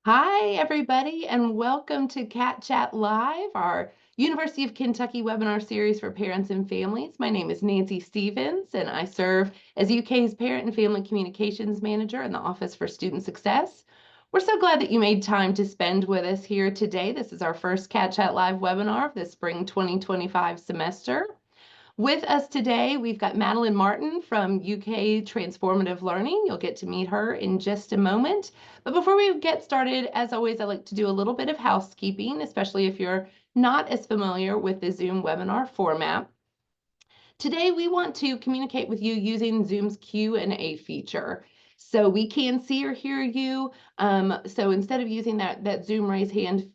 Hi, everybody, and welcome to Cat Chat Live, our University of Kentucky webinar series for parents and families. My name is Nancy Stevens, and I serve as UK's Parent and Family Communications Manager in the Office for Student Success. We're so glad that you made time to spend with us here today. This is our first Cat Chat Live webinar of the spring 2025 semester. With us today, we've got Madeline Martin from UK Transformative Learning. You'll get to meet her in just a moment. But before we get started, as always, I like to do a little bit of housekeeping, especially if you're not as familiar with the Zoom webinar format. Today, we want to communicate with you using Zoom's Q&A feature. So we can see or hear you. So instead of using that Zoom raise hand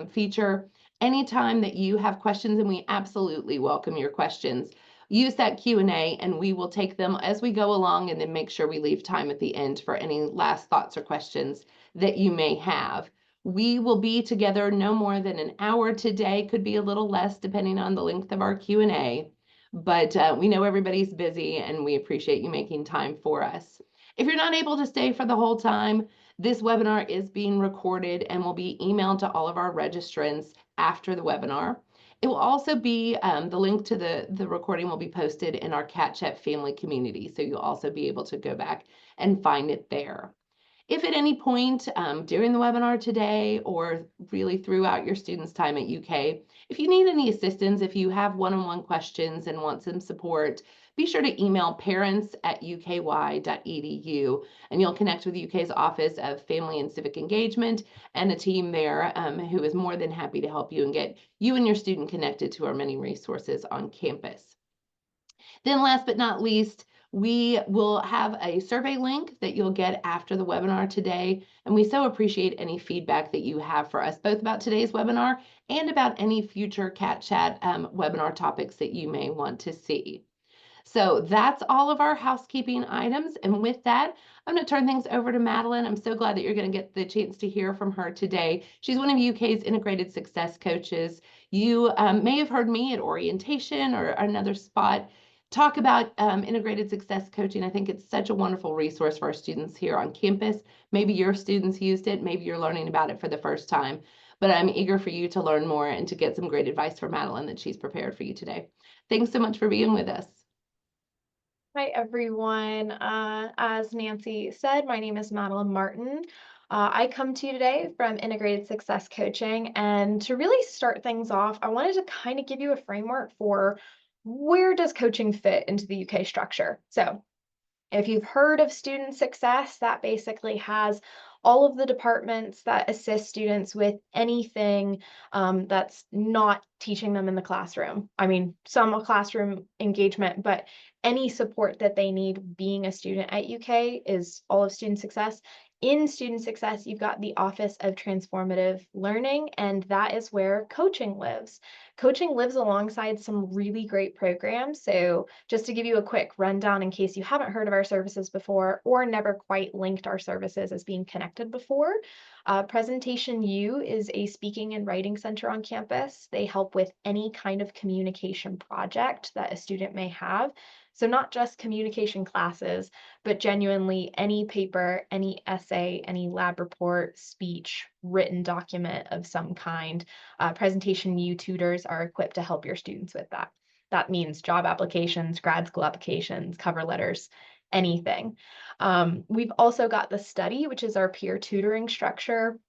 feature, anytime that you have questions, and we absolutely welcome your questions, use that Q&A and we will take them as we go along and then make sure we leave time at the end for any last thoughts or questions that you may have. We will be together no more than an hour today, could be a little less depending on the length of our Q&A. But we know everybody's busy and we appreciate you making time for us. If you're not able to stay for the whole time, this webinar is being recorded and will be emailed to all of our registrants after the webinar. It will also be, the link to the recording will be posted in our Cat Chat family community, so you'll also be able to go back and find it there. If at any point during the webinar today or really throughout your students' time at UK, if you need any assistance, if you have one-on-one questions and want some support, be sure to email parents@uky.edu and you'll connect with UK's Office of Family and Civic Engagement and a team there who is more than happy to help you and get you and your student connected to our many resources on campus. Then last but not least, we will have a survey link that you'll get after the webinar today. And we so appreciate any feedback that you have for us, both about today's webinar and about any future Cat Chat webinar topics that you may want to see. So that's all of our housekeeping items. And with that, I'm going to turn things over to Madeline. I'm so glad that you're going to get the chance to hear from her today. She's one of UK's integrated success coaches. You may have heard me at orientation or another spot talk about integrated success coaching. I think it's such a wonderful resource for our students here on campus. Maybe your students used it, maybe you're learning about it for the first time, but I'm eager for you to learn more and to get some great advice from Madeline that she's prepared for you today. Thanks so much for being with us. Hi, everyone. As Nancy said, my name is Madeline Martin. I come to you today from Integrated Success Coaching. And to really start things off, I wanted to kind of give you a framework for where does coaching fit into the UK structure. So if you've heard of student success, that basically has all of the departments that assist students with anything that's not teaching them in the classroom. I mean, some classroom engagement, but any support that they need being a student at UK is all of student success. In student success, you've got the Office of Transformative Learning, and that is where coaching lives. Coaching lives alongside some really great programs. So just to give you a quick rundown in case you haven't heard of our services before or never quite linked our services as being connected before, Presentation U is a speaking and writing center on campus. They help with any kind of communication project that a student may have. So not just communication classes, but genuinely any paper, any essay, any lab report, speech, written document of some kind. Presentation U tutors are equipped to help your students with that. That means job applications, grad school applications, cover letters, anything. We've also got the study, which is our peer tutoring structure.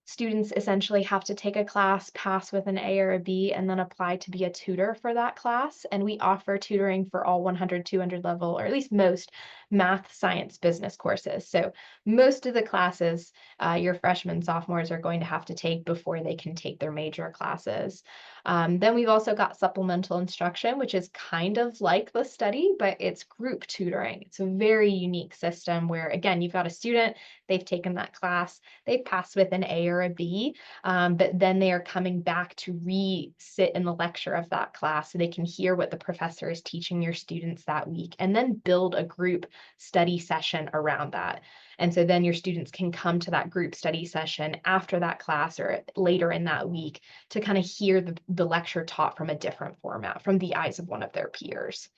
Students essentially have to take a class, pass with an A or a B, and then apply to be a tutor for that class. And we offer tutoring for all 100, 200 level, or at least most math, science, business courses. So most of the classes your freshmen, sophomores are going to have to take before they can take their major classes. Then we've also got supplemental instruction, which is kind of like the study, but it's group tutoring. It's a very unique system where, again, you've got a student, they've taken that class, they've passed with an A or a B, but then they are coming back to re-sit in the lecture of that class so they can hear what the professor is teaching your students that week and then build a group study session around that. And so then your students can come to that group study session after that class or later in that week to kind of hear the lecture taught from a different format, from the eyes of one of their peers.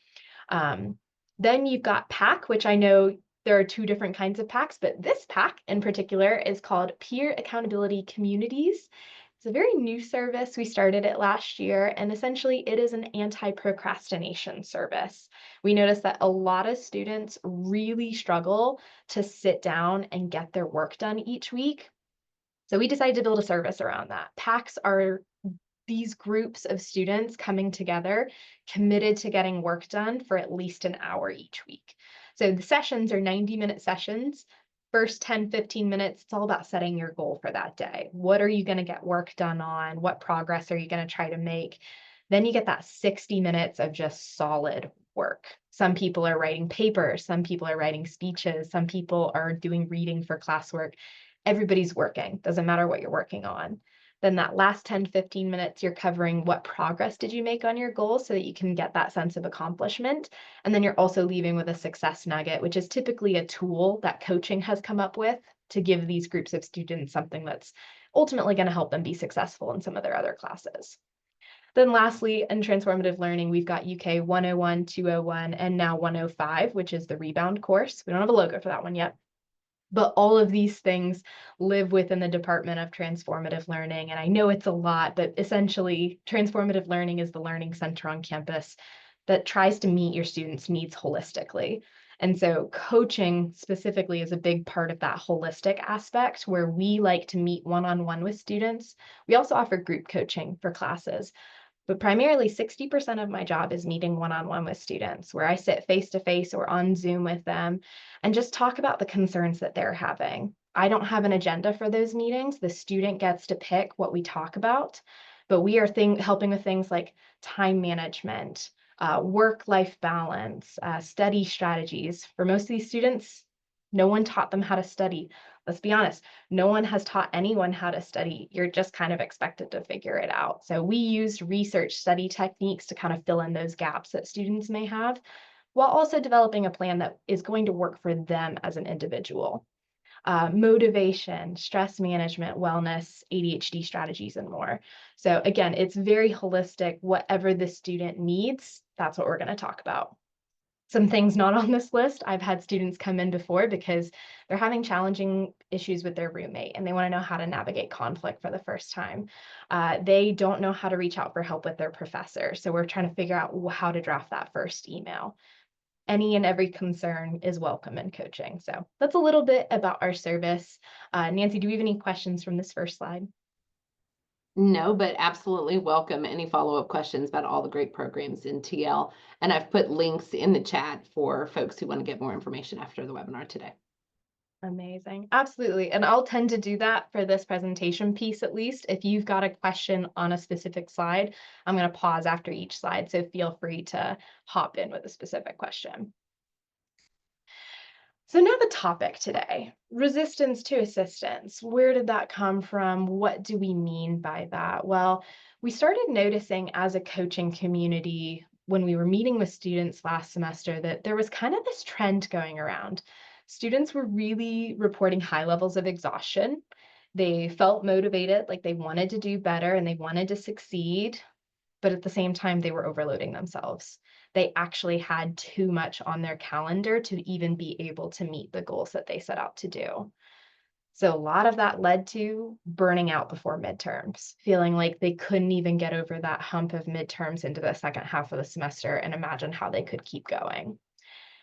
Then you've got PAC, which I know there are two different kinds of PACs, but this PAC in particular is called Peer Accountability Communities. It's a very new service. We started it last year, and essentially it is an anti-procrastination service. We noticed that a lot of students really struggle to sit down and get their work done each week. So we decided to build a service around that. PACs are these groups of students coming together, committed to getting work done for at least an hour each week. So the sessions are 90-minute sessions. First 10, 15 minutes, it's all about setting your goal for that day. What are you going to get work done on? What progress are you going to try to make? Then you get that 60 minutes of just solid work. Some people are writing papers, some people are writing speeches, some people are doing reading for classwork. Everybody's working, doesn't matter what you're working on. Then that last 10, 15 minutes, you're covering what progress did you make on your goals so that you can get that sense of accomplishment. And then you're also leaving with a success nugget, which is typically a tool that coaching has come up with to give these groups of students something that's ultimately going to help them be successful in some of their other classes. Then lastly, in transformative learning, we've got UK 101, 201, and now 105, which is the rebound course. We don't have a logo for that one yet. But all of these things live within the Department of Transformative Learning. And I know it's a lot, but essentially, transformative learning is the learning center on campus that tries to meet your students' needs holistically. And so coaching specifically is a big part of that holistic aspect where we like to meet one-on-one with students. We also offer group coaching for classes. But primarily 60% of my job is meeting one-on-one with students where I sit face-to-face or on Zoom with them and just talk about the concerns that they're having. I don't have an agenda for those meetings. The student gets to pick what we talk about, but we are helping with things like time management, work-life balance, study strategies. For most of these students, no one taught them how to study. Let's be honest, no one has taught anyone how to study. You're just kind of expected to figure it out. So we used research study techniques to kind of fill in those gaps that students may have, while also developing a plan that is going to work for them as an individual. Motivation, stress management, wellness, ADHD strategies, and more. So again, it's very holistic. Whatever the student needs, that's what we're going to talk about. Some things not on this list, I've had students come in before because they're having challenging issues with their roommate and they want to know how to navigate conflict for the first time. They don't know how to reach out for help with their professor. So we're trying to figure out how to draft that first email. Any and every concern is welcome in coaching. So that's a little bit about our service. Nancy, do we have any questions from this first slide? No, but absolutely welcome any follow-up questions about all the great programs in TL. And I've put links in the chat for folks who want to get more information after the webinar today. Amazing. Absolutely. And I'll tend to do that for this presentation piece, at least. If you've got a question on a specific slide, I'm going to pause after each slide. So feel free to hop in with a specific question. So now the topic today, resistance to assistance. Where did that come from? What do we mean by that? Well, we started noticing as a coaching community when we were meeting with students last semester that there was kind of this trend going around. Students were really reporting high levels of exhaustion. They felt motivated, like they wanted to do better and they wanted to succeed, but at the same time, they were overloading themselves. They actually had too much on their calendar to even be able to meet the goals that they set out to do. So a lot of that led to burning out before midterms, feeling like they couldn't even get over that hump of midterms into the second half of the semester and imagine how they could keep going.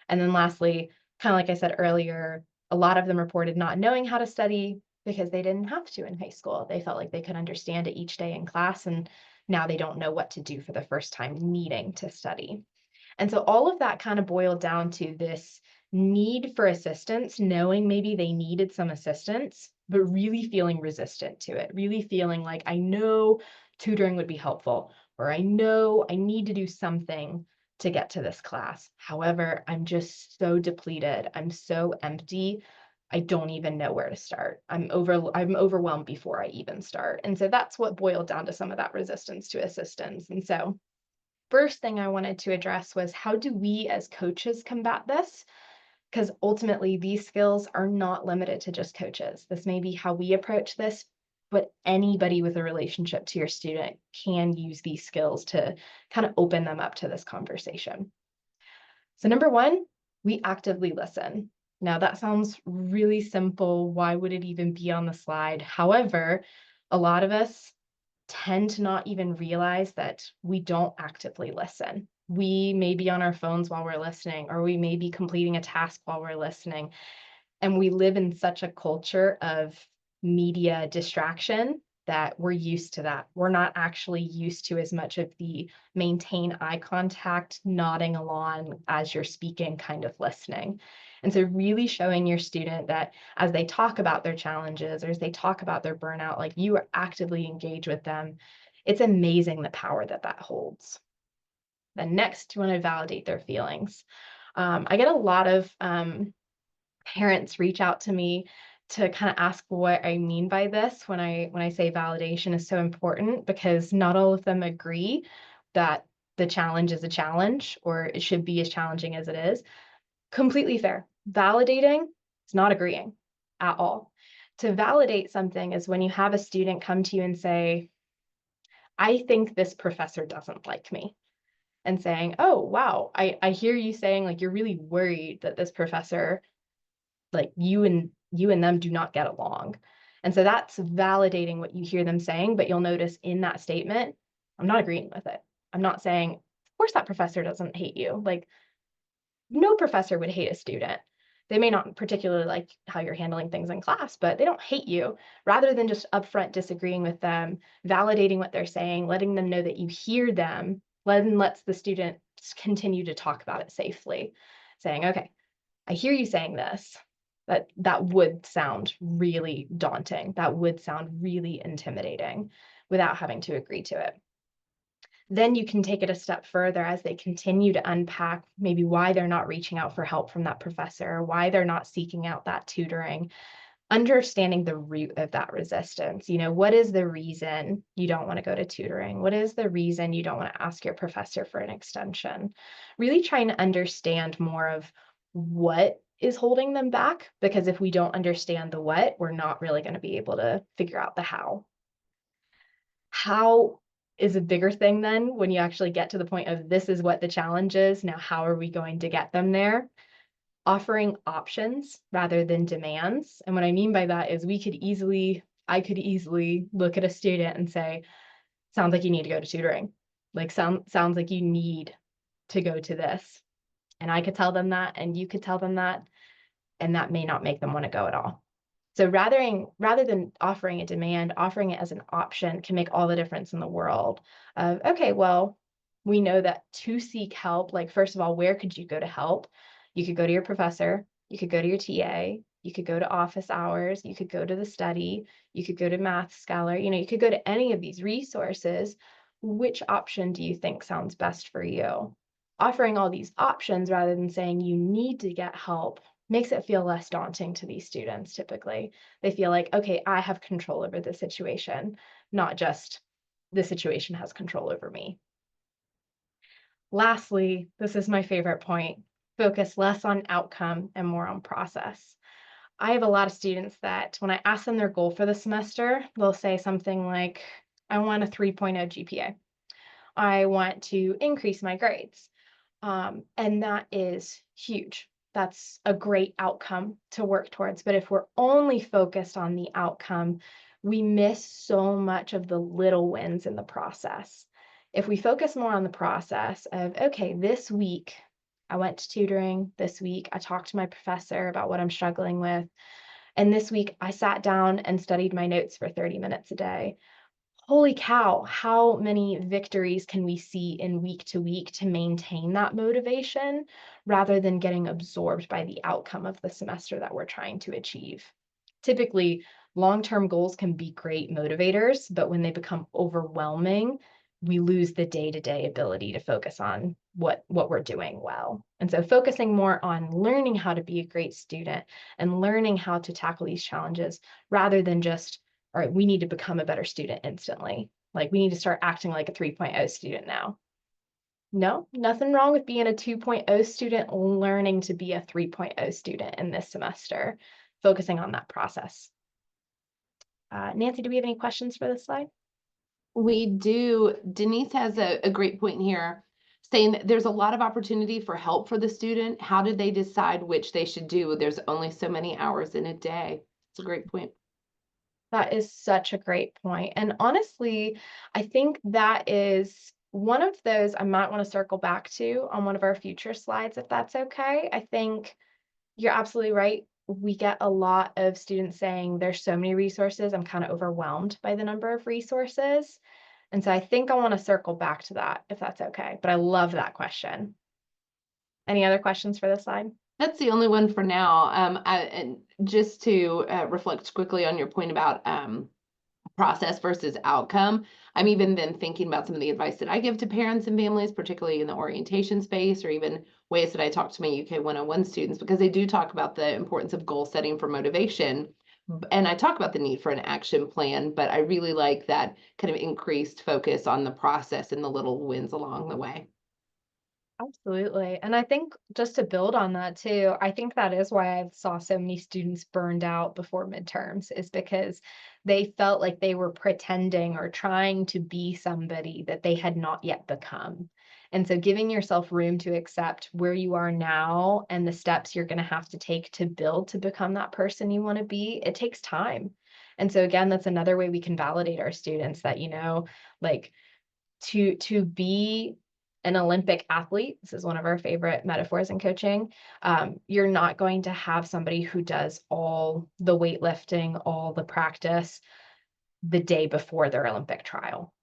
And then lastly, kind of like I said earlier, a lot of them reported not knowing how to study because they didn't have to in high school. They felt like they could understand it each day in class, and now they don't know what to do for the first time needing to study. And so all of that kind of boiled down to this need for assistance, knowing maybe they needed some assistance, but really feeling resistant to it, really feeling like I know tutoring would be helpful, or I know I need to do something to get to this class. However, I'm just so depleted. I'm so empty. I don't even know where to start. I'm overwhelmed before I even start. And so that's what boiled down to some of that resistance to assistance. And so first thing I wanted to address was how do we as coaches combat this? Because ultimately these skills are not limited to just coaches. This may be how we approach this, but anybody with a relationship to your student can use these skills to kind of open them up to this conversation. So number one, we actively listen. Now, that sounds really simple. Why would it even be on the slide? However, a lot of us tend to not even realize that we don't actively listen. We may be on our phones while we're listening, or we may be completing a task while we're listening. And we live in such a culture of media distraction that we're used to that. We're not actually used to as much of the maintain eye contact, nodding along as you're speaking, kind of listening. And so, really showing your student that as they talk about their challenges or as they talk about their burnout, like you are actively engaged with them, it's amazing the power that that holds. Then, next, you want to validate their feelings. I get a lot of parents reach out to me to kind of ask what I mean by this when I say validation is so important, because not all of them agree that the challenge is a challenge or it should be as challenging as it is. Completely fair. Validating is not agreeing at all. To validate something is when you have a student come to you and say, I think this professor doesn't like me. And saying, oh, wow, I hear you saying like you're really worried that this professor, like you and them do not get along. And so that's validating what you hear them saying, but you'll notice in that statement, I'm not agreeing with it. I'm not saying, of course that professor doesn't hate you. Like no professor would hate a student. They may not particularly like how you're handling things in class, but they don't hate you. Rather than just upfront disagreeing with them, validating what they're saying, letting them know that you hear them, then lets the student continue to talk about it safely, saying, okay, I hear you saying this, but that would sound really daunting. That would sound really intimidating without having to agree to it. Then you can take it a step further as they continue to unpack maybe why they're not reaching out for help from that professor, why they're not seeking out that tutoring, understanding the root of that resistance. What is the reason you don't want to go to tutoring? What is the reason you don't want to ask your professor for an extension? Really trying to understand more of what is holding them back, because if we don't understand the what, we're not really going to be able to figure out the how. How is a bigger thing then when you actually get to the point of this is what the challenge is. Now, how are we going to get them there? Offering options rather than demands. And what I mean by that is I could easily look at a student and say, sounds like you need to go to tutoring. Like sounds like you need to go to this. And I could tell them that, and you could tell them that, and that may not make them want to go at all. So rather than offering a demand, offering it as an option can make all the difference in the world of, okay, well, we know that to seek help, like, first of all, where could you go to help? You could go to your professor, you could go to your TA, you could go to office hours, you could go to the study, you could go to Math Scholar, you could go to any of these resources. Which option do you think sounds best for you? Offering all these options rather than saying you need to get help makes it feel less daunting to these students typically. They feel like, okay, I have control over the situation, not just the situation has control over me. Lastly, this is my favorite point, focus less on outcome and more on process. I have a lot of students that when I ask them their goal for the semester, they'll say something like, I want a 3.0 GPA. I want to increase my grades. And that is huge. That's a great outcome to work towards. But if we're only focused on the outcome, we miss so much of the little wins in the process. If we focus more on the process of, okay, this week I went to tutoring, this week I talked to my professor about what I'm struggling with, and this week I sat down and studied my notes for 30 minutes a day. Holy cow, how many victories can we see in week to week to maintain that motivation rather than getting absorbed by the outcome of the semester that we're trying to achieve? Typically, long-term goals can be great motivators, but when they become overwhelming, we lose the day-to-day ability to focus on what we're doing well. And so focusing more on learning how to be a great student and learning how to tackle these challenges rather than just, all right, we need to become a better student instantly. Like we need to start acting like a 3.0 student now. No, nothing wrong with being a 2.0 student, learning to be a 3.0 student in this semester, focusing on that process. Nancy, do we have any questions for this slide? We do. Denise has a great point here. saying that there's a lot of opportunity for help for the student. How do they decide which they should do? There's only so many hours in a day. It's a great point. That is such a great point. And honestly, I think that is one of those I might want to circle back to on one of our future slides, if that's okay. I think you're absolutely right. We get a lot of students saying there's so many resources. I'm kind of overwhelmed by the number of resources. And so I think I want to circle back to that, if that's okay. But I love that question. Any other questions for this slide? That's the only one for now. And just to reflect quickly on your point about process versus outcome, I'm even then thinking about some of the advice that I give to parents and families, particularly in the orientation space, or even ways that I talk to my UK 101 students, because they do talk about the importance of goal setting for motivation. And I talk about the need for an action plan, but I really like that kind of increased focus on the process and the little wins along the way. Absolutely. And I think just to build on that too, I think that is why I saw so many students burned out before midterms, is because they felt like they were pretending or trying to be somebody that they had not yet become. And so giving yourself room to accept where you are now and the steps you're going to have to take to build to become that person you want to be, it takes time. And so again, that's another way we can validate our students that, like to be an Olympic athlete, this is one of our favorite metaphors in coaching. You're not going to have somebody who does all the weightlifting, all the practice the day before their Olympic trial.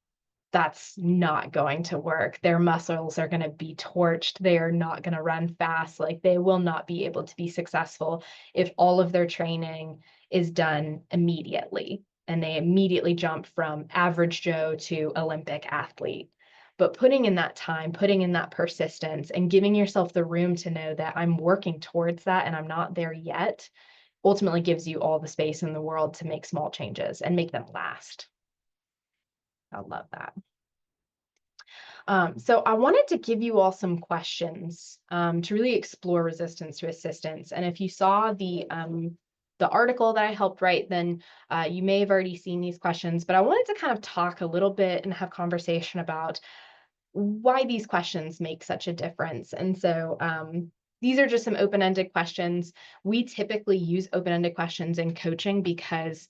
That's not going to work. Their muscles are going to be torched. They are not going to run fast. Like, they will not be able to be successful if all of their training is done immediately and they immediately jump from average Joe to Olympic athlete. But putting in that time, putting in that persistence, and giving yourself the room to know that I'm working towards that and I'm not there yet, ultimately gives you all the space in the world to make small changes and make them last. I love that. So I wanted to give you all some questions to really explore resistance to assistance. And if you saw the article that I helped write, then you may have already seen these questions, but I wanted to kind of talk a little bit and have conversation about why these questions make such a difference. And so these are just some open-ended questions. We typically use open-ended questions in coaching because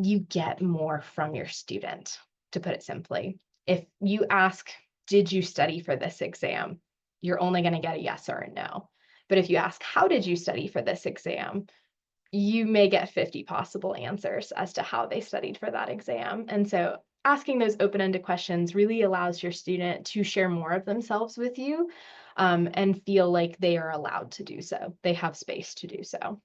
you get more from your student, to put it simply. If you ask, did you study for this exam? You're only going to get a yes or a no. But if you ask, how did you study for this exam? You may get 50 possible answers as to how they studied for that exam. And so asking those open-ended questions really allows your student to share more of themselves with you and feel like they are allowed to do so. They have space to do so.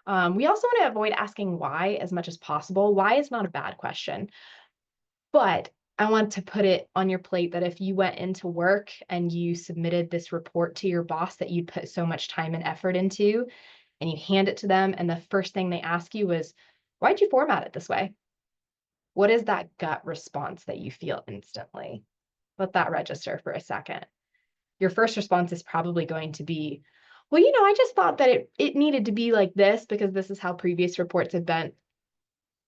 We also want to avoid asking why as much as possible. Why is not a bad question, but I want to put it on your plate that if you went into work and you submitted this report to your boss that you'd put so much time and effort into, and you hand it to them, and the first thing they ask you is, why'd you format it this way? What is that gut response that you feel instantly? Let that register for a second. Your first response is probably going to be, well, I just thought that it needed to be like this because this is how previous reports have been.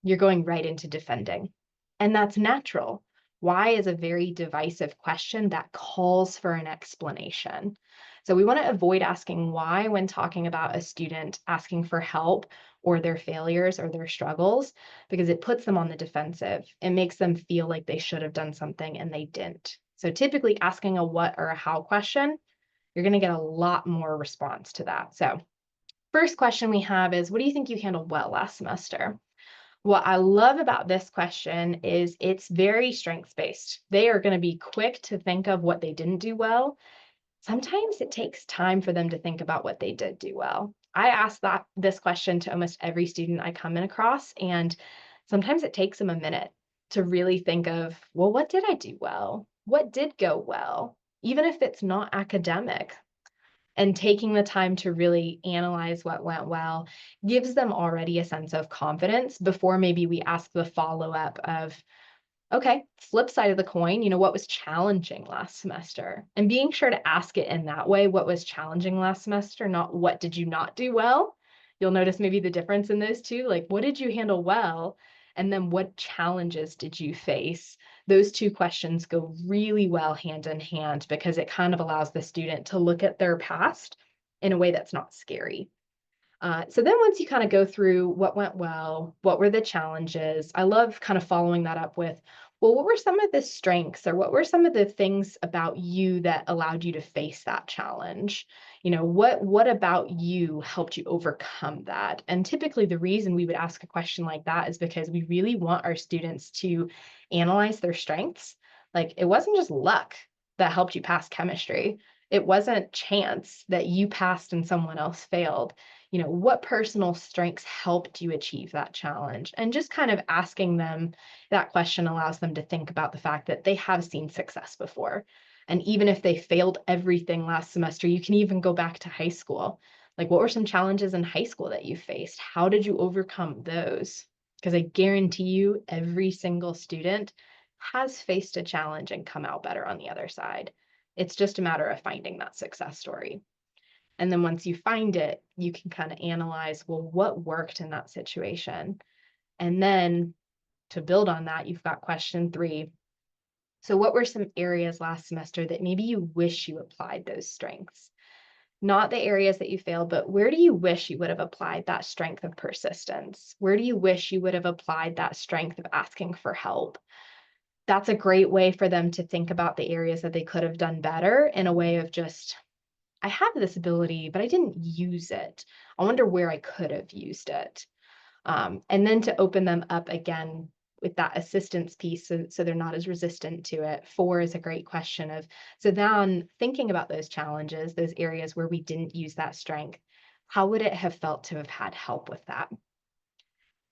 You're going right into defending. And that's natural. Why is a very divisive question that calls for an explanation. So we want to avoid asking why when talking about a student asking for help or their failures or their struggles, because it puts them on the defensive. It makes them feel like they should have done something and they didn't. So typically asking a what or a how question, you're going to get a lot more response to that. So first question we have is, what do you think you handled well last semester? What I love about this question is it's very strengths-based. They are going to be quick to think of what they didn't do well. Sometimes it takes time for them to think about what they did do well. I ask this question to almost every student I come in across, and sometimes it takes them a minute to really think of, well, what did I do well? What did go well? Even if it's not academic, and taking the time to really analyze what went well gives them already a sense of confidence before maybe we ask the follow-up of, okay, flip side of the coin, what was challenging last semester? And being sure to ask it in that way, what was challenging last semester, not what did you not do well? You'll notice maybe the difference in those two, like what did you handle well? And then what challenges did you face those two questions go really well hand in hand because it kind of allows the student to look at their past in a way that's not scary. So then once you kind of go through what went well, what were the challenges, I love kind of following that up with, well, what were some of the strengths or what were some of the things about you that allowed you to face that challenge? What about you helped you overcome that? And typically the reason we would ask a question like that is because we really want our students to analyze their strengths. Like it wasn't just luck that helped you pass chemistry. It wasn't chance that you passed and someone else failed. What personal strengths helped you achieve that challenge? And just kind of asking them that question allows them to think about the fact that they have seen success before. And even if they failed everything last semester, you can even go back to high school. Like, what were some challenges in high school that you faced? How did you overcome those? Because I guarantee you, every single student has faced a challenge and come out better on the other side. It's just a matter of finding that success story. And then once you find it, you can kind of analyze, well, what worked in that situation? And then to build on that, you've got question 3. So what were some areas last semester that maybe you wish you applied those strengths? Not the areas that you failed, but where do you wish you would have applied that strength of persistence? Where do you wish you would have applied that strength of asking for help? That's a great way for them to think about the areas that they could have done better in a way of just, I have this ability, but I didn't use it. I wonder where I could have used it. And then to open them up again with that assistance piece so they're not as resistant to it. 4 is a great question of, so then thinking about those challenges, those areas where we didn't use that strength, how would it have felt to have had help with that?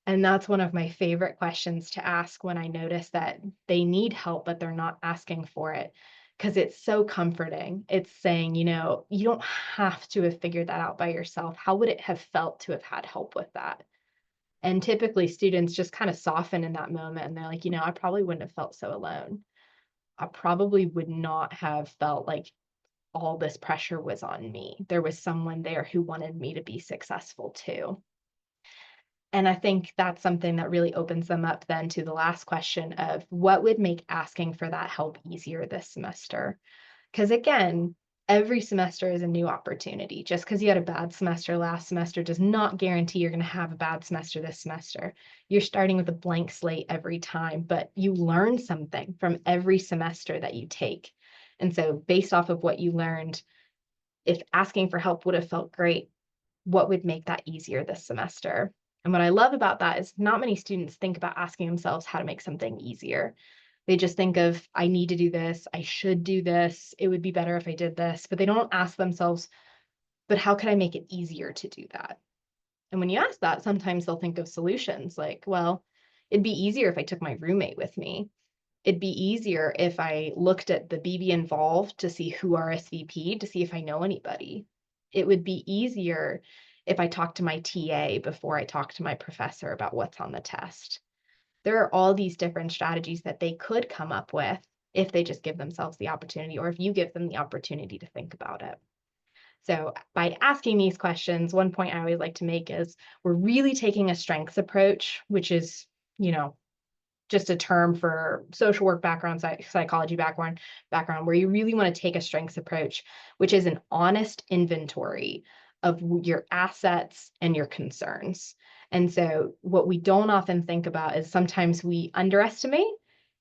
And that's one of my favorite questions to ask when I notice that they need help, but they're not asking for it. Because it's so comforting. It's saying, you don't have to have figured that out by yourself. How would it have felt to have had help with that? And typically students just kind of soften in that moment and they're like, I probably wouldn't have felt so alone. I probably would not have felt like all this pressure was on me. There was someone there who wanted me to be successful too. And I think that's something that really opens them up then to the last question of what would make asking for that help easier this semester? Because again, every semester is a new opportunity. Just because you had a bad semester last semester does not guarantee you're going to have a bad semester this semester. You're starting with a blank slate every time, but you learn something from every semester that you take. And so based off of what you learned, if asking for help would have felt great, what would make that easier this semester? And what I love about that is not many students think about asking themselves how to make something easier. They just think of, I need to do this, I should do this, it would be better if I did this, but they don't ask themselves, but how could I make it easier to do that? And when you ask that, sometimes they'll think of solutions like, well, it'd be easier if I took my roommate with me. It'd be easier if I looked at the BB involved to see who RSVP'd to see if I know anybody. It would be easier if I talked to my TA before I talked to my professor about what's on the test. There are all these different strategies that they could come up with if they just give themselves the opportunity, or if you give them the opportunity to think about it. So by asking these questions, one point I always like to make is we're really taking a strengths approach, which is, just a term for social work background, psychology background, where you really want to take a strengths approach, which is an honest inventory of your assets and your concerns. And so what we don't often think about is sometimes we underestimate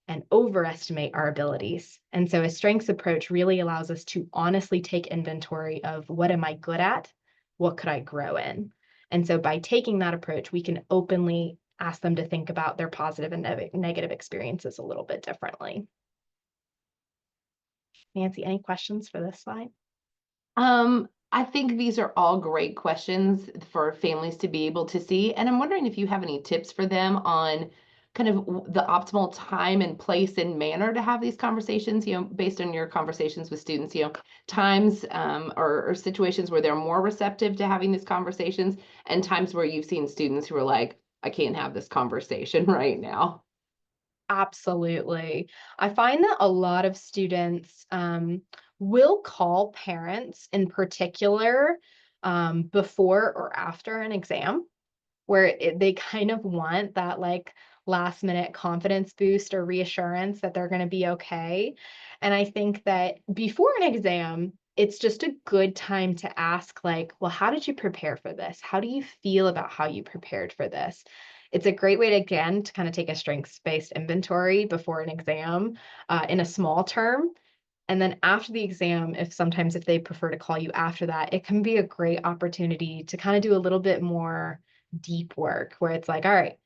and overestimate our abilities. And so a strengths approach really allows us to honestly take inventory of what am I good at? What could I grow in? And so by taking that approach, we can openly ask them to think about their positive and negative experiences a little bit differently. Nancy, any questions for this slide? I think these are all great questions for families to be able to see. And I'm wondering if you have any tips for them on kind of the optimal time and place and manner to have these conversations, based on your conversations with students, times or situations where they're more receptive to having these conversations and times where you've seen students who are like, I can't have this conversation right now. Absolutely. I find that a lot of students will call parents in particular before or after an exam, where they kind of want that, like, last minute confidence boost or reassurance that they're going to be okay. And I think that before an exam, it's just a good time to ask, like, well, how did you prepare for this? How do you feel about how you prepared for this? It's a great way to, again, to kind of take a strengths-based inventory before an exam in a small term. And then after the exam, if they prefer to call you after that, it can be a great opportunity to kind of do a little bit more deep work where it's like, all right,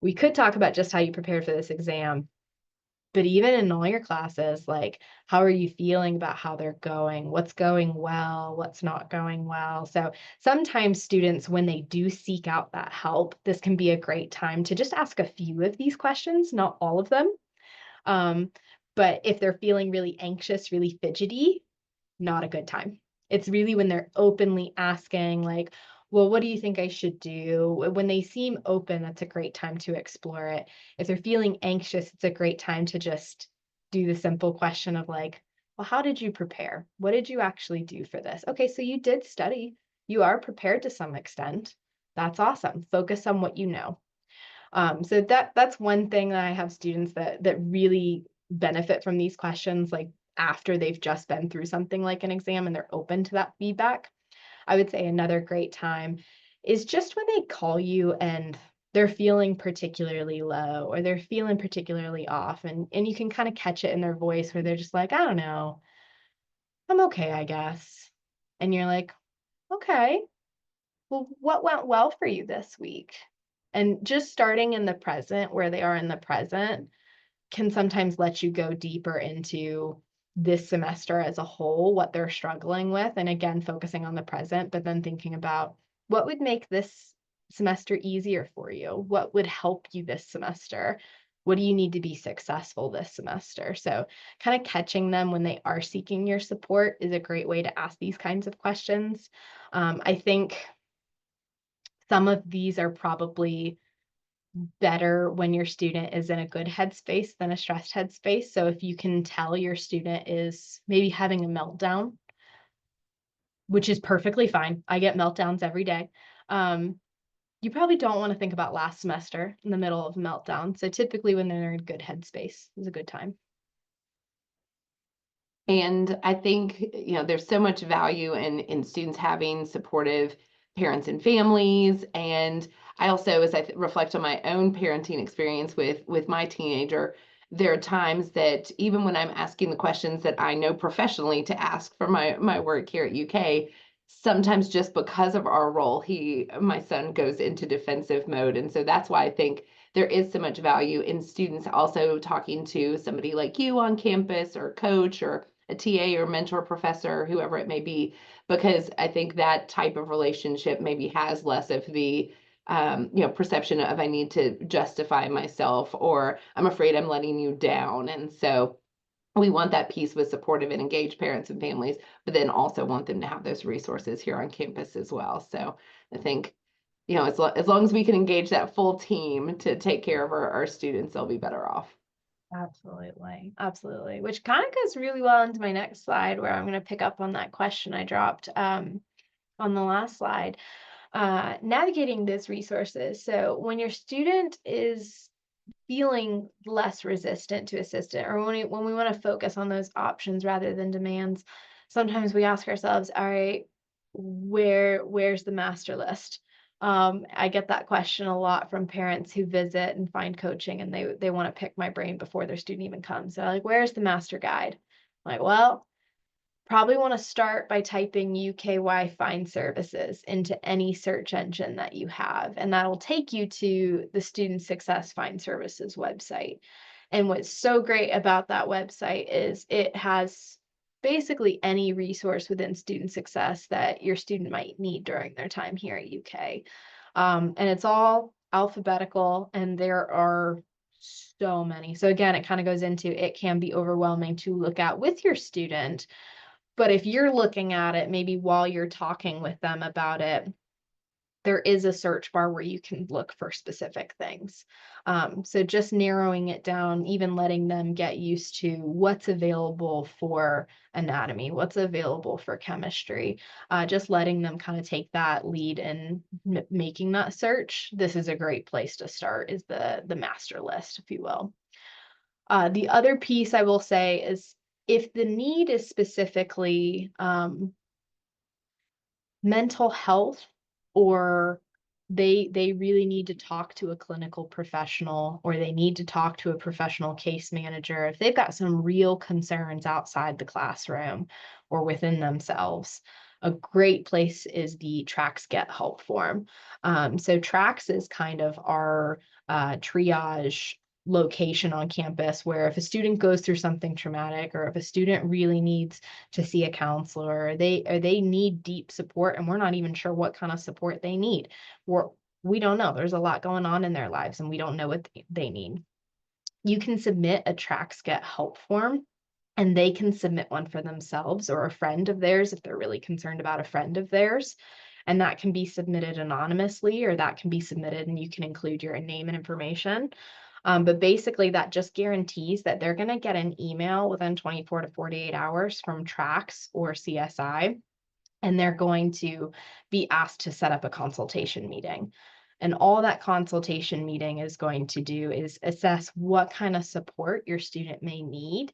we could talk about just how you prepared for this exam, but even in all your classes, like, how are you feeling about how they're going? What's going well? What's not going well? So sometimes students, when they do seek out that help, this can be a great time to just ask a few of these questions, not all of them. Um, but if they're feeling really anxious, really fidgety, not a good time. It's really when they're openly asking, like, well, what do you think I should do? When they seem open, that's a great time to explore it. If they're feeling anxious, it's a great time to just do the simple question of, like, well, how did you prepare? What did you actually do for this? Okay, so you did study. You are prepared to some extent. That's awesome. Focus on what you know. So that's one thing that I have students that really benefit from these questions, like after they've just been through something like an exam and they're open to that feedback. I would say another great time is just when they call you and they're feeling particularly low or they're feeling particularly off, and you can kind of catch it in their voice where they're just like, I don't know, I'm okay, I guess. And you're like, okay, well, what went well for you this week? And just starting in the present, where they are in the present, can sometimes let you go deeper into this semester as a whole, what they're struggling with. And again, focusing on the present, but then thinking about what would make this semester easier for you? What would help you this semester? What do you need to be successful this semester? So, kind of catching them when they are seeking your support is a great way to ask these kinds of questions. I think some of these are probably better when your student is in a good headspace than a stressed headspace. So if you can tell your student is maybe having a meltdown, which is perfectly fine. I get meltdowns every day. You probably don't want to think about last semester in the middle of a meltdown. So typically when they're in a good headspace is a good time. And I think, there's so much value in students having supportive parents and families. And I also, as I reflect on my own parenting experience with my teenager, there are times that even when I'm asking the questions that I know professionally to ask for my work here at UK, sometimes just because of our role, my son goes into defensive mode. And so that's why I think there is so much value in students also talking to somebody like you on campus or coach or a TA or mentor professor, whoever it may be, because I think that type of relationship maybe has less of the perception of I need to justify myself or I'm afraid I'm letting you down. And so we want that piece with supportive and engaged parents and families, but then also want them to have those resources here on campus as well. So I think, as long as we can engage that full team to take care of our students, they'll be better off. Absolutely. Absolutely. Which kind of goes really well into my next slide, where I'm going to pick up on that question I dropped on the last slide. Navigating those resources. So when your student is feeling less resistant to assistant, or when we want to focus on those options rather than demands, sometimes we ask ourselves, all right, where's the master list? I get that question a lot from parents who visit and find coaching, and they want to pick my brain before their student even comes. So like, where's the master guide? I'm like, well, probably want to start by typing UKY Find Services into any search engine that you have, and that'll take you to the Student Success Find Services website. And what's so great about that website is it has basically any resource within student success that your student might need during their time here at UK. And it's all alphabetical, and there are so many. So again, it kind of goes into, it can be overwhelming to look at with your student, but if you're looking at it, maybe while you're talking with them about it, there is a search bar where you can look for specific things. So just narrowing it down, even letting them get used to what's available for anatomy, what's available for chemistry, just letting them kind of take that lead in making that search. This is a great place to start, is the master list, if you will. The other piece I will say is if the need is specifically mental health, or they really need to talk to a clinical professional, or they need to talk to a professional case manager, if they've got some real concerns outside the classroom or within themselves, a great place is the TRACS Get Help form. So TRACS is kind of our triage location on campus, where if a student goes through something traumatic, or if a student really needs to see a counselor, or they need deep support and we're not even sure what kind of support they need. We don't know. There's a lot going on in their lives and we don't know what they need. You can submit a TRACS Get Help form, and they can submit one for themselves or a friend of theirs if they're really concerned about a friend of theirs. And that can be submitted anonymously, or that can be submitted and you can include your name and information. But basically, that just guarantees that they're going to get an email within 24 to 48 hours from TRACS or CSI, and they're going to be asked to set up a consultation meeting. And all that consultation meeting is going to do is assess what kind of support your student may need,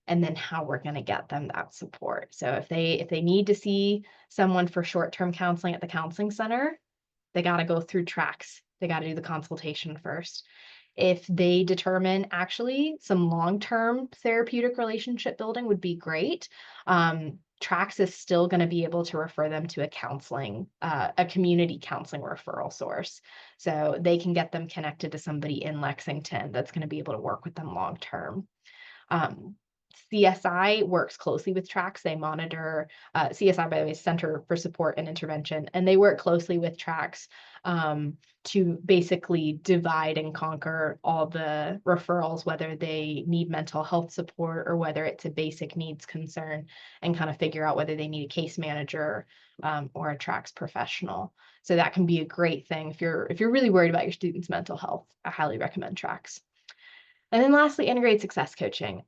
and then how we're going to get them that support. So if they need to see someone for short-term counseling at the counseling center, they got to go through TRACS. They got to do the consultation first. If they determine actually some long-term therapeutic relationship building would be great, TRACS is still going to be able to refer them to a community counseling referral source. So they can get them connected to somebody in Lexington that's going to be able to work with them long-term. CSI works closely with TRACS. They monitor, CSI, by the way, is Center for Support and Intervention, and they work closely with TRACS to basically divide and conquer all the referrals, whether they need mental health support or whether it's a basic needs concern, and kind of figure out whether they need a case manager or a TRACS professional. So that can be a great thing if you're really worried about your students' mental health. I highly recommend TRACS. And then lastly, integrated success coaching.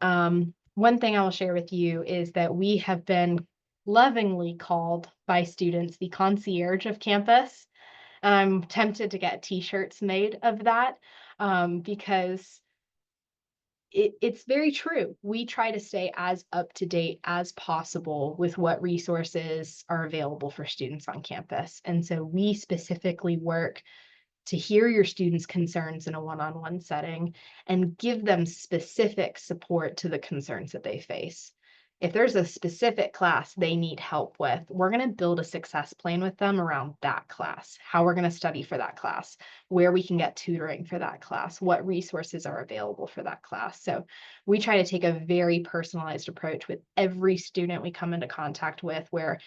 One thing I will share with you is that we have been lovingly called by students the concierge of campus. I'm tempted to get t-shirts made of that, because it's very true. We try to stay as up to date as possible with what resources are available for students on campus. And so we specifically work to hear your students' concerns in a one-on-one setting and give them specific support to the concerns that they face. If there's a specific class they need help with, we're going to build a success plan with them around that class, how we're going to study for that class, where we can get tutoring for that class, what resources are available for that class. So we try to take a very personalized approach with every student we come into contact with, where,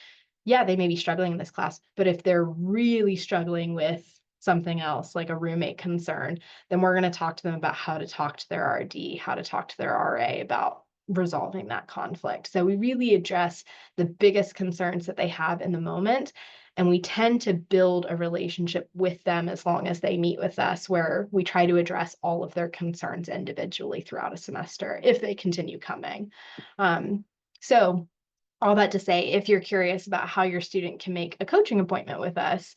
yeah, they may be struggling in this class, but if they're really struggling with something else, like a roommate concern, then we're going to talk to them about how to talk to their RD, how to talk to their RA about resolving that conflict. So we really address the biggest concerns that they have in the moment. And we tend to build a relationship with them as long as they meet with us, where we try to address all of their concerns individually throughout a semester if they continue coming. So all that to say, if you're curious about how your student can make a coaching appointment with us,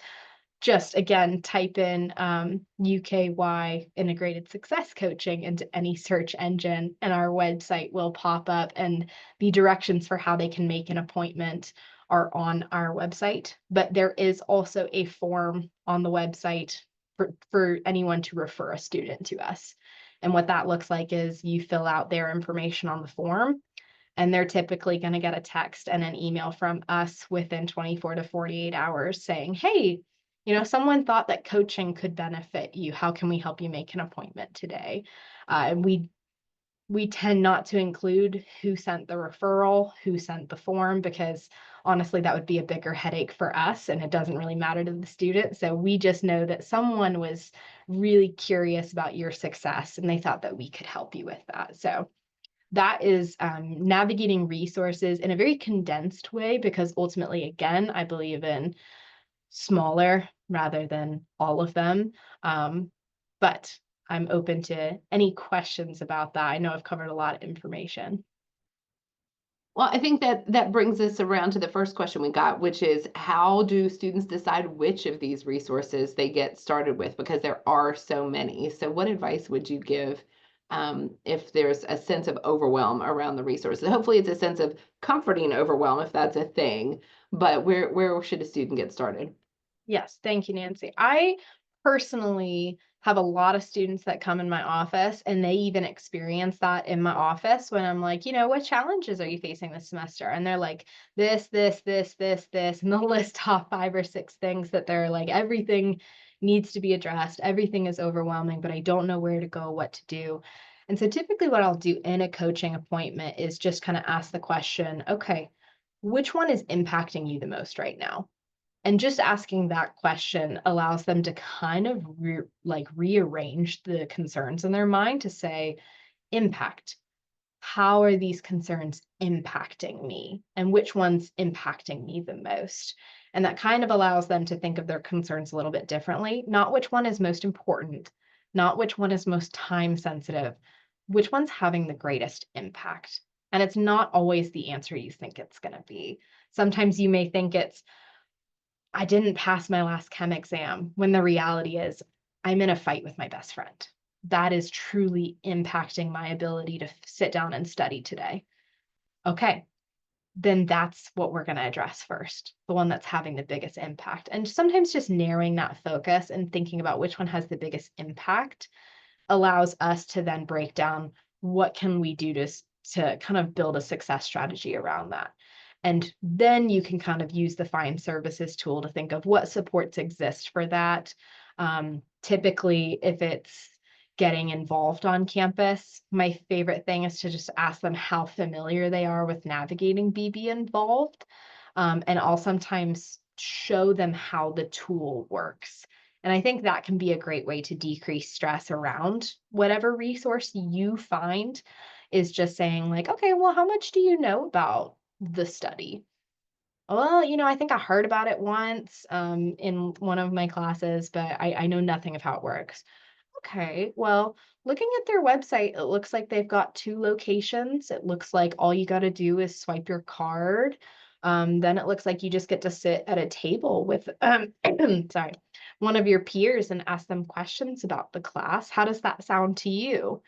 just again, type in UKY Integrated Success Coaching into any search engine, and our website will pop up, and the directions for how they can make an appointment are on our website. But there is also a form on the website for anyone to refer a student to us. And what that looks like is you fill out their information on the form, and they're typically going to get a text and an email from us within 24 to 48 hours saying, hey, someone thought that coaching could benefit you. How can we help you make an appointment today? We tend not to include who sent the referral, who sent the form, because honestly, that would be a bigger headache for us, and it doesn't really matter to the student. So we just know that someone was really curious about your success and they thought that we could help you with that. So that is navigating resources in a very condensed way, because ultimately, again, I believe in smaller rather than all of them. But I'm open to any questions about that. I know I've covered a lot of information. Well, I think that that brings us around to the first question we got, which is how do students decide which of these resources they get started with? Because there are so many. So, what advice would you give if there's a sense of overwhelm around the resources? Hopefully, it's a sense of comforting overwhelm if that's a thing. But where should a student get started? Yes, thank you, Nancy. I personally have a lot of students that come in my office, and they even experience that in my office when I'm like, what challenges are you facing this semester? And they're like, this, and they'll list off 5 or 6 things that they're like, everything needs to be addressed. Everything is overwhelming, but I don't know where to go, what to do. And so typically, what I'll do in a coaching appointment is just kind of ask the question, okay, which one is impacting you the most right now? And just asking that question allows them to kind of rearrange the concerns in their mind to say, impact. How are these concerns impacting me? And which one's impacting me the most? And that kind of allows them to think of their concerns a little bit differently. Not which one is most important, not which one is most time sensitive, which one's having the greatest impact. And it's not always the answer you think it's going to be. Sometimes you may think it's, I didn't pass my last chem exam, when the reality is I'm in a fight with my best friend. That is truly impacting my ability to sit down and study today. Okay, then that's what we're going to address first, the one that's having the biggest impact. And sometimes just narrowing that focus and thinking about which one has the biggest impact allows us to then break down what can we do to kind of build a success strategy around that. And then you can kind of use the find services tool to think of what supports exist for that. Typically, if it's getting involved on campus, my favorite thing is to just ask them how familiar they are with navigating BB Involved. And I'll sometimes show them how the tool works. And I think that can be a great way to decrease stress around whatever resource you find, is just saying, like, okay, well, how much do you know about the study? Well, I think I heard about it once in one of my classes, but I know nothing of how it works. Okay, well, looking at their website, it looks like they've got 2 locations. It looks like all you got to do is swipe your card. Then it looks like you just get to sit at a table with, sorry, one of your peers and ask them questions about the class. How does that sound to you?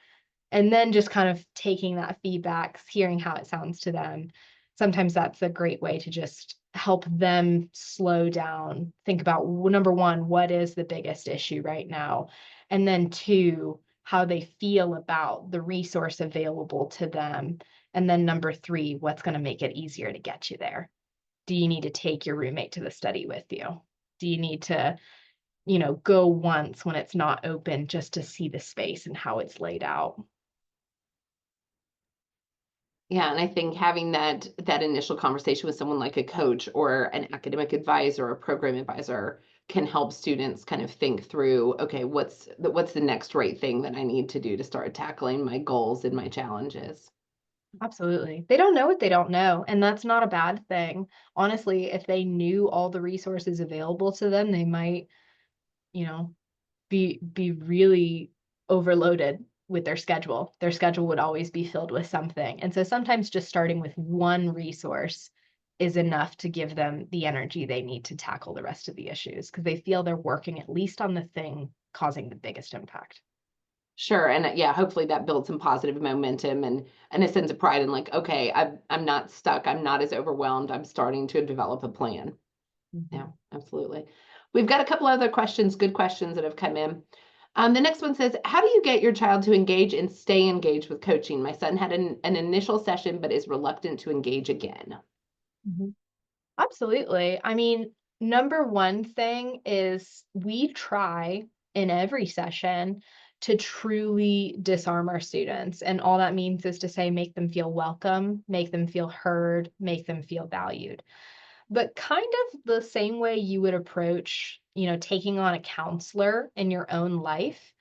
And then just kind of taking that feedback, hearing how it sounds to them. Sometimes that's a great way to just help them slow down, think about number one, what is the biggest issue right now? And then two, how they feel about the resource available to them. And then number three, what's going to make it easier to get you there? Do you need to take your roommate to the study with you? Do you need to, go once when it's not open just to see the space and how it's laid out? Yeah, and I think having that initial conversation with someone like a coach or an academic advisor or a program advisor can help students kind of think through, okay, what's the next right thing that I need to do to start tackling my goals and my challenges. Absolutely. They don't know what they don't know, and that's not a bad thing. Honestly, if they knew all the resources available to them, they might, you know, be really overloaded with their schedule. Their schedule would always be filled with something. And so sometimes just starting with one resource is enough to give them the energy they need to tackle the rest of the issues because they feel they're working at least on the thing causing the biggest impact. Sure, and yeah, hopefully that builds some positive momentum and a sense of pride and like, okay, I'm not stuck. I'm not as overwhelmed. I'm starting to develop a plan. Yeah, Mhm. absolutely. We've got a couple other questions, good questions that have come in. The next one says, how do you get your child to engage and stay engaged with coaching? My son had an initial session, but is reluctant to engage again. Mhm. Absolutely. I mean, number one thing is we try in every session to truly disarm our students. And all that means is to say, make them feel welcome, make them feel heard, make them feel valued. But kind of the same way you would approach, taking on a counselor in your own life,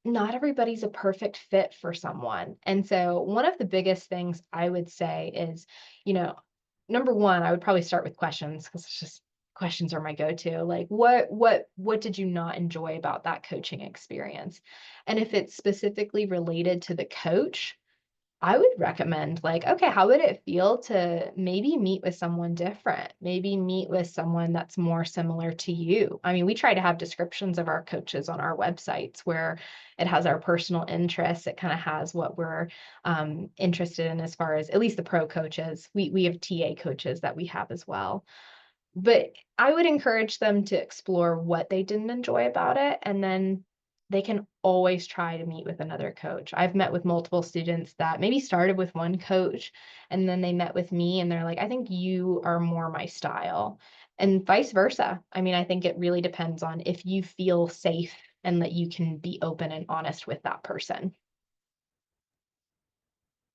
not everybody's a perfect fit for someone. And so one of the biggest things I would say is, you know, number one, I would probably start with questions because it's just questions are my go-to. Like, what did you not enjoy about that coaching experience? And if it's specifically related to the coach, I would recommend, like, okay, how would it feel to maybe meet with someone different? Maybe meet with someone that's more similar to you. I mean, we try to have descriptions of our coaches on our websites where it has our personal interests. It kind of has what we're interested in as far as at least the pro coaches. We have TA coaches that we have as well. But I would encourage them to explore what they didn't enjoy about it, and then they can always try to meet with another coach. I've met with multiple students that maybe started with one coach and then they met with me and they're like, I think you are more my style, and vice versa. I mean, I think it really depends on if you feel safe and that you can be open and honest with that person.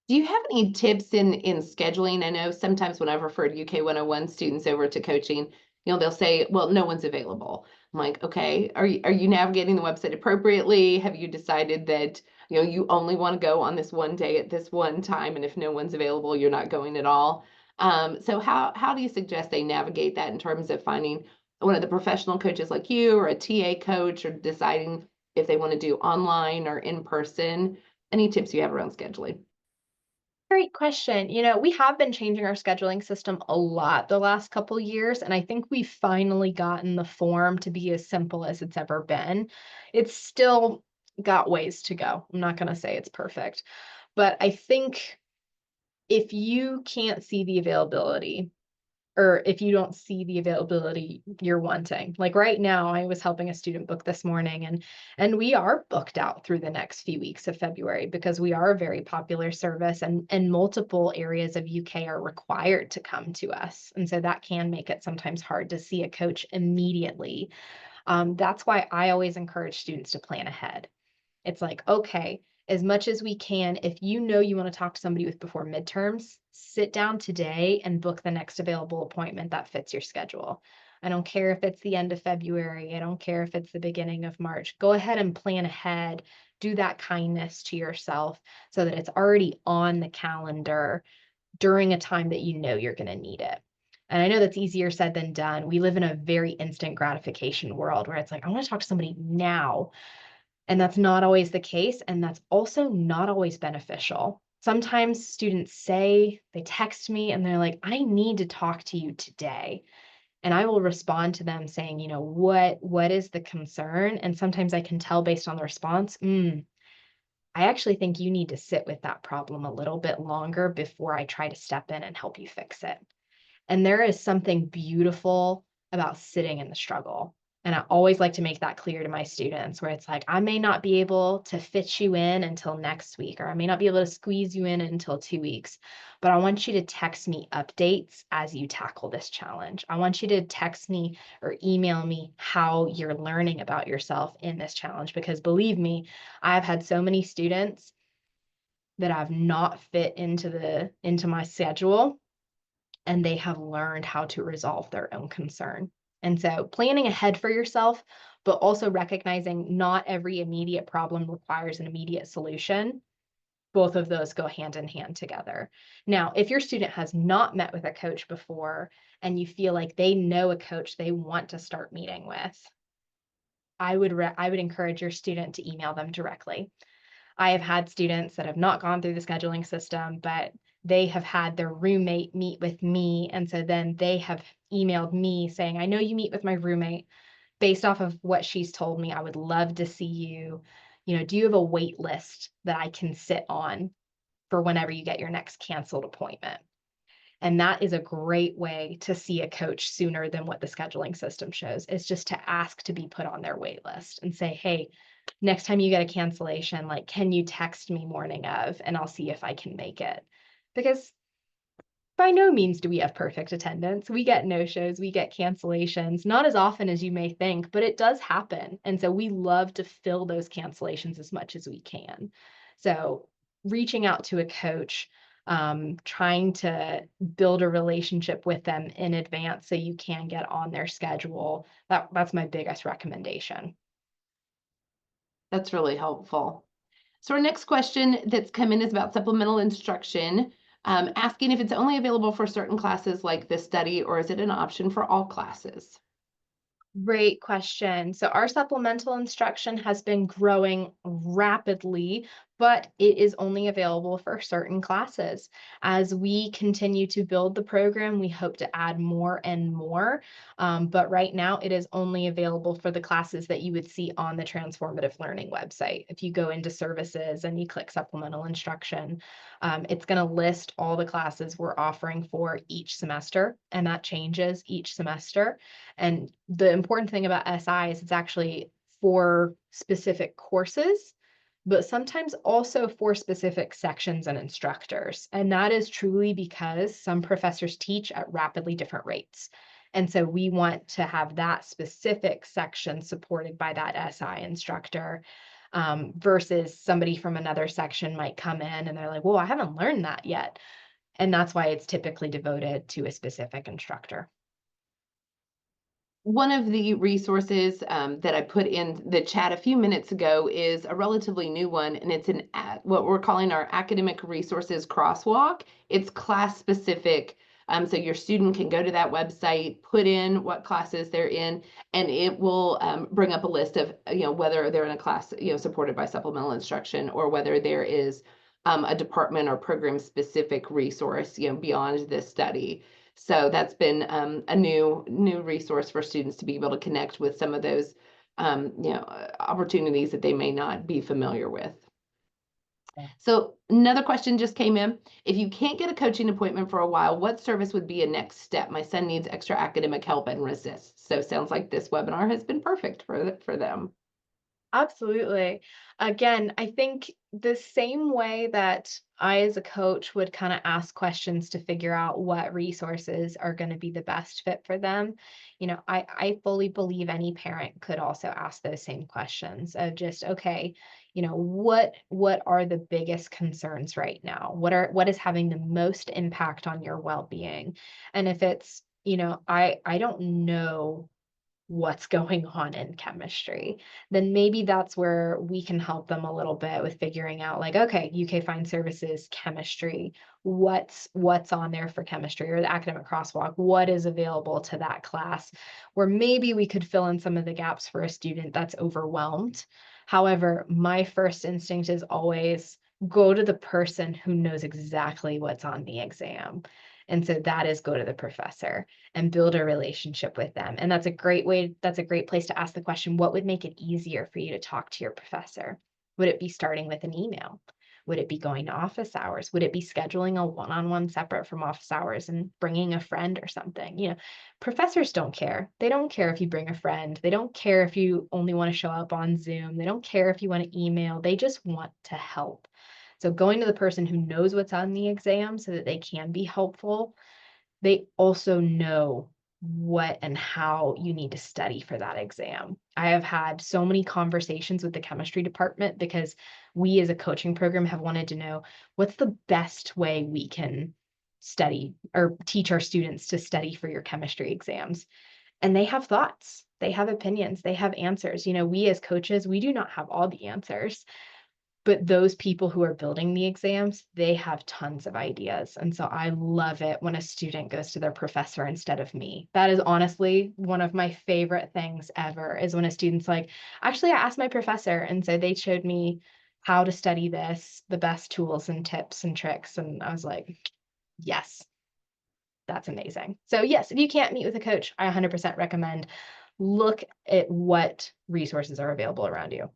Do you have any tips in scheduling? I know sometimes when I've referred UK 101 students over to coaching, they'll say, "Well, no one's available." I'm like, "Okay, are you navigating the website appropriately? Have you decided that, you only want to go on this one day at this one time, and if no one's available, you're not going at all?" So how do you suggest they navigate that in terms of finding one of the professional coaches like you or a TA coach or deciding if they want to do online or in person? Any tips you have around scheduling? Great question. We have been changing our scheduling system a lot the last couple years, and I think we've finally gotten the form to be as simple as it's ever been. It's still got ways to go. I'm not going to say it's perfect, but I think if you can't see the availability, or if you don't see the availability you're wanting. Like right now, I was helping a student book this morning, and we are booked out through the next few weeks of February because we are a very popular service, and multiple areas of UK are required to come to us. And so that can make it sometimes hard to see a coach immediately. That's why I always encourage students to plan ahead. It's like, okay, as much as we can, if you know you want to talk to somebody with before midterms, sit down today and book the next available appointment that fits your schedule. I don't care if it's the end of February. I don't care if it's the beginning of March. Go ahead and plan ahead. Do that kindness to yourself so that it's already on the calendar during a time that you know you're going to need it. And I know that's easier said than done. We live in a very instant gratification world where it's like, I want to talk to somebody now, and that's not always the case, and that's also not always beneficial. Sometimes students say, they text me and they're like, "I need to talk to you today." And I will respond to them saying, "What is the concern?" And sometimes I can tell based on the response, I actually think you need to sit with that problem a little bit longer before I try to step in and help you fix it. And there is something beautiful about sitting in the struggle. And I always like to make that clear to my students where it's like, I may not be able to fit you in until next week, or I may not be able to squeeze you in until 2 weeks, but I want you to text me updates as you tackle this challenge. I want you to text me or email me how you're learning about yourself in this challenge, because believe me, I've had so many students that I've not fit into my schedule, and they have learned how to resolve their own concern. And so planning ahead for yourself, but also recognizing not every immediate problem requires an immediate solution. Both of those go hand in hand together. Now, if your student has not met with a coach before and you feel like they know a coach they want to start meeting with, I would encourage your student to email them directly. I have had students that have not gone through the scheduling system, but they have had their roommate meet with me. And so then they have emailed me saying, I know you meet with my roommate. Based off of what she's told me, I would love to see you. Do you have a wait list that I can sit on for whenever you get your next canceled appointment? And that is a great way to see a coach sooner than what the scheduling system shows, is just to ask to be put on their wait list and say, hey, next time you get a cancellation, like, can you text me morning of, and I'll see if I can make it. Because by no means do we have perfect attendance. We get no-shows, we get cancellations, not as often as you may think, but it does happen. And so we love to fill those cancellations as much as we can. So reaching out to a coach, trying to build a relationship with them in advance so you can get on their schedule. That's my biggest recommendation. That's really helpful. So our next question that's come in is about supplemental instruction. asking if it's only available for certain classes like this study, or is it an option for all classes? Great question. So, our supplemental instruction has been growing rapidly, but it is only available for certain classes. As we continue to build the program, we hope to add more and more. But right now, it is only available for the classes that you would see on the Transformative Learning website. If you go into services and you click supplemental instruction, it's going to list all the classes we're offering for each semester, and that changes each semester. And the important thing about SI is it's actually for specific courses, but sometimes also for specific sections and instructors. And that is truly because some professors teach at rapidly different rates. And so we want to have that specific section supported by that SI instructor, versus somebody from another section might come in and they're like, well, I haven't learned that yet. And that's why it's typically devoted to a specific instructor. One of the resources that I put in the chat a few minutes ago is a relatively new one, and it's what we're calling our academic resources crosswalk. It's class specific. So your student can go to that website, put in what classes they're in, and it will bring up a list of, whether they're in a class, supported by supplemental instruction, or whether there is a department or program specific resource, beyond this study. So that's been a new resource for students to be able to connect with some of those opportunities that they may not be familiar with. Yeah. So another question just came in. If you can't get a coaching appointment for a while, what service would be a next step? My son needs extra academic help and resists. So sounds like this webinar has been perfect for them. Absolutely. Again, I think the same way that I, as a coach, would kind of ask questions to figure out what resources are going to be the best fit for them. I fully believe any parent could also ask those same questions of just, okay, what are the biggest concerns right now? What is having the most impact on your well-being? And if it's, I don't know what's going on in chemistry, then maybe that's where we can help them a little bit with figuring out like, okay, UK Find Services chemistry, what's on there for chemistry, or the academic crosswalk, what is available to that class, where maybe we could fill in some of the gaps for a student that's overwhelmed. However, my first instinct is always go to the person who knows exactly what's on the exam. And so that is go to the professor and build a relationship with them. And that's a great place to ask the question, what would make it easier for you to talk to your professor? Would it be starting with an email? Would it be going to office hours? Would it be scheduling a one-on-one separate from office hours and bringing a friend or something? Professors don't care. They don't care if you bring a friend. They don't care if you only want to show up on Zoom. They don't care if you want to email. They just want to help. So going to the person who knows what's on the exam so that they can be helpful, they also know what and how you need to study for that exam. I have had so many conversations with the chemistry department because we as a coaching program have wanted to know what's the best way we can study or teach our students to study for your chemistry exams. And they have thoughts, they have opinions, they have answers. We as coaches, we do not have all the answers. But those people who are building the exams, they have tons of ideas. And so I love it when a student goes to their professor instead of me. That is honestly one of my favorite things ever, is when a student's like, actually, I asked my professor, and so they showed me how to study this, the best tools and tips and tricks. And I was like, yes, that's amazing. So yes, if you can't meet with a coach, I 100% recommend look at what resources are available around you.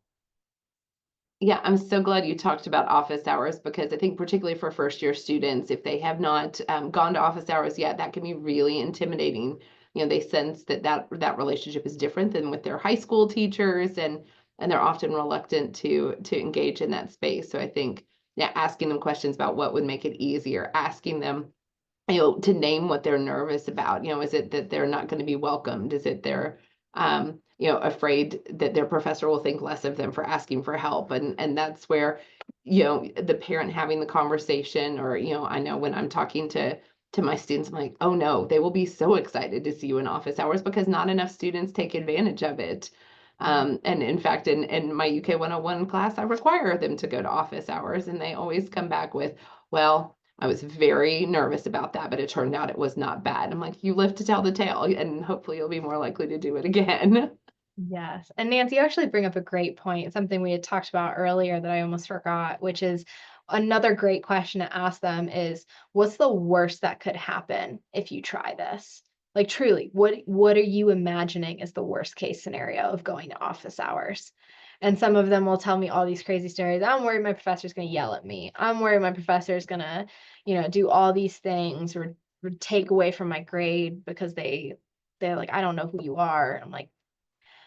Yeah, I'm so glad you talked about office hours, because I think particularly for first year students, if they have not gone to office hours yet, that can be really intimidating. They sense that relationship is different than with their high school teachers, and they're often reluctant to engage in that space. So I think, yeah, asking them questions about what would make it easier, asking them, to name what they're nervous about. Is it that they're not going to be welcomed? Is it they're, afraid that their professor will think less of them for asking for help? And that's where, the parent having the conversation, or, I know when I'm talking to my students, I'm like, oh no, they will be so excited to see you in office hours, because not enough students take advantage of it. And in fact, in my UK 101 class, I require them to go to office hours, and they always come back with, well, I was very nervous about that, but it turned out it was not bad. I'm like, you live to tell the tale, and hopefully you'll be more likely to do it again. Yes. And Nancy, you actually bring up a great point, something we had talked about earlier that I almost forgot, which is another great question to ask them is, what's the worst that could happen if you try this? Like truly, what are you imagining is the worst case scenario of going to office hours? And some of them will tell me all these crazy stories. I'm worried my professor's going to yell at me. I'm worried my professor's going to, do all these things or take away from my grade because they're like, I don't know who you are. I'm like,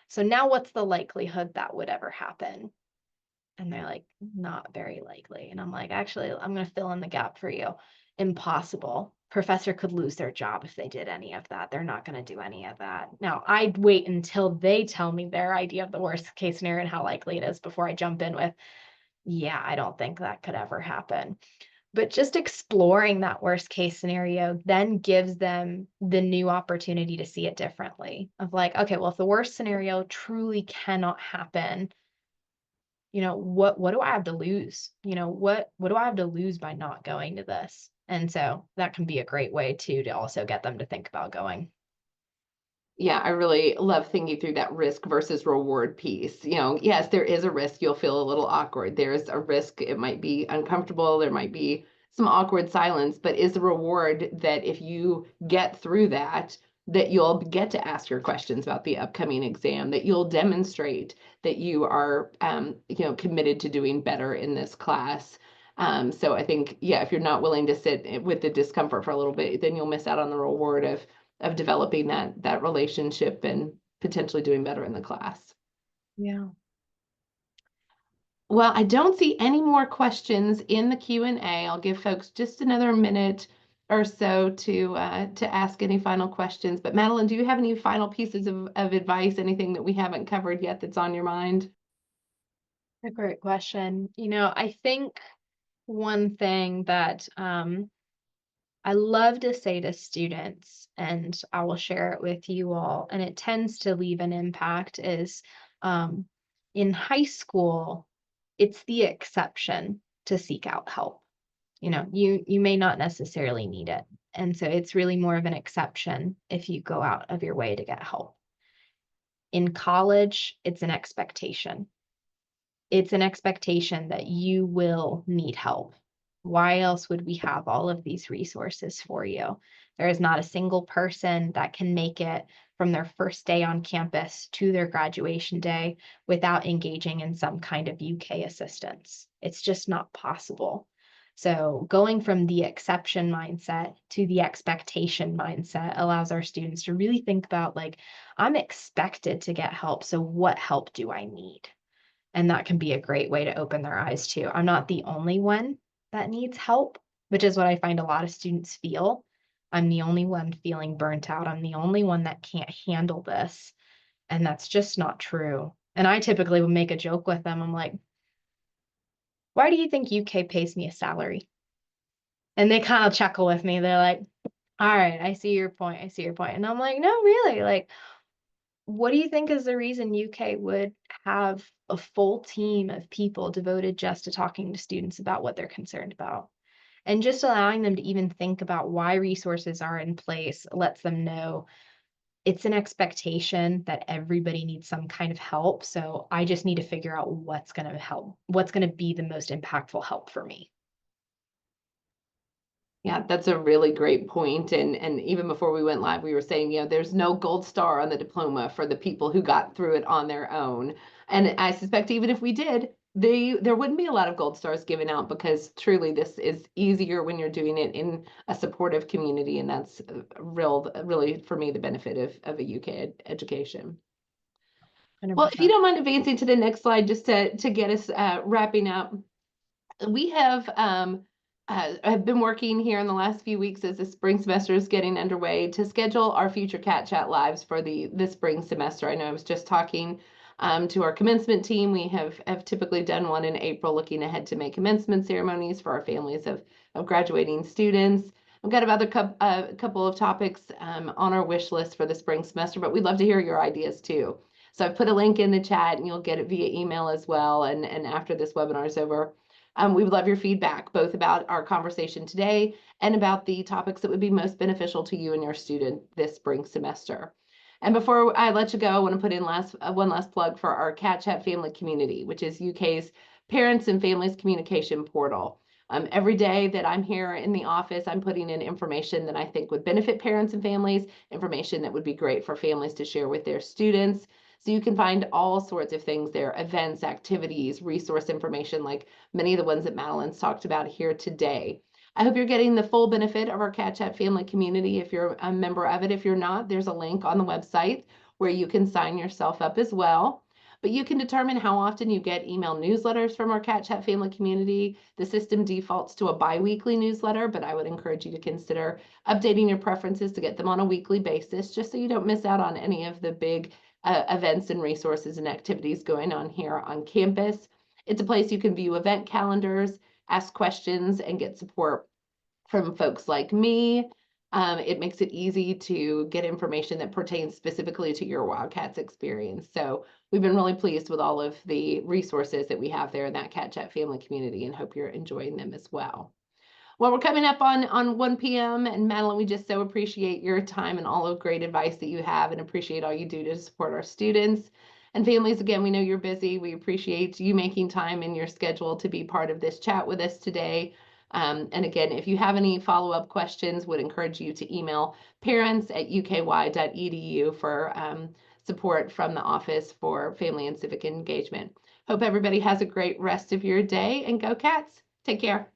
so now what's the likelihood that would ever happen? And they're like, not very likely. And I'm like, actually, I'm going to fill in the gap for you. Impossible. Professor could lose their job if they did any of that. They're not going to do any of that. Now, I'd wait until they tell me their idea of the worst case scenario and how likely it is before I jump in with, yeah, I don't think that could ever happen. But just exploring that worst case scenario then gives them the new opportunity to see it differently of like, okay, well, if the worst scenario truly cannot happen, what do I have to lose? What do I have to lose by not going to this? And so that can be a great way to also get them to think about going. Yeah, I really love thinking through that risk versus reward piece. Yes, there is a risk you'll feel a little awkward. There's a risk it might be uncomfortable, there might be some awkward silence, but is the reward that if you get through that, that you'll get to ask your questions about the upcoming exam, that you'll demonstrate that you are, committed to doing better in this class. So I think, yeah, if you're not willing to sit with the discomfort for a little bit, then you'll miss out on the reward of developing that relationship and potentially doing better in the class. Yeah. Well, I don't see any more questions in the Q&A. I'll give folks just another minute or so to ask any final questions. But Madeline, do you have any final pieces of advice, anything that we haven't covered yet that's on your mind? A great question. I think one thing that I love to say to students, and I will share it with you all, and it tends to leave an impact, is um, in high school, it's the exception to seek out help. You may not necessarily need it. And so it's really more of an exception if you go out of your way to get help. In college, it's an expectation. It's an expectation that you will need help. Why else would we have all of these resources for you? There is not a single person that can make it from their first day on campus to their graduation day without engaging in some kind of UK assistance. It's just not possible. So going from the exception mindset to the expectation mindset allows our students to really think about like, I'm expected to get help. So what help do I need? And that can be a great way to open their eyes too. I'm not the only one that needs help, which is what I find a lot of students feel. I'm the only one feeling burnt out. I'm the only one that can't handle this. And that's just not true. And I typically would make a joke with them. I'm like, why do you think UK pays me a salary? And they kind of chuckle with me. They're like, all right, I see your point. I see your point. And I'm like, no, really, like, what do you think is the reason UK would have a full team of people devoted just to talking to students about what they're concerned about? And just allowing them to even think about why resources are in place lets them know it's an expectation that everybody needs some kind of help. So I just need to figure out what's going to help, what's going to be the most impactful help for me. Yeah, that's a really great point. And even before we went live, we were saying, there's no gold star on the diploma for the people who got through it on their own. And I suspect even if we did, there wouldn't be a lot of gold stars given out because truly this is easier when you're doing it in a supportive community. And that's really for me, the benefit of a UK education. Well, if you 100%. don't mind advancing to the next slide, just to get us wrapping up, we have been working here in the last few weeks as the spring semester is getting underway to schedule our future Cat Chat lives for the spring semester. I know I was just talking to our commencement team. We have typically done one in April, looking ahead to May commencement ceremonies for our families of graduating students. We've got about a couple of topics on our wish list for the spring semester, but we'd love to hear your ideas too. So I've put a link in the chat and you'll get it via email as well. And after this webinar is over, We would love your feedback, both about our conversation today and about the topics that would be most beneficial to you and your student this spring semester. And before I let you go, I want to put in one last plug for our Cat Chat family community, which is UK's parents and families communication portal. Every day that I'm here in the office, I'm putting in information that I think would benefit parents and families, information that would be great for families to share with their students. So you can find all sorts of things there, events, activities, resource information, like many of the ones that Madeline's talked about here today. I hope you're getting the full benefit of our Cat Chat family community if you're a member of it. If you're not, there's a link on the website where you can sign yourself up as well. But you can determine how often you get email newsletters from our Cat Chat family community. The system defaults to a bi-weekly newsletter, but I would encourage you to consider updating your preferences to get them on a weekly basis, just so you don't miss out on any of the big events and resources and activities going on here on campus. It's a place you can view event calendars, ask questions, and get support from folks like me. It makes it easy to get information that pertains specifically to your Wildcats experience. So we've been really pleased with all of the resources that we have there in that Cat Chat family community, and hope you're enjoying them as well. Well, we're coming up on 1 p.m. and Madeline, we just so appreciate your time and all the great advice that you have, and appreciate all you do to support our students and families. Again, we know you're busy. We appreciate you making time in your schedule to be part of this chat with us today. And again, if you have any follow-up questions, would encourage you to email parents@uky.edu for support from the Office for Family and Civic Engagement. Hope everybody has a great rest of your day, and go Cats. Take care.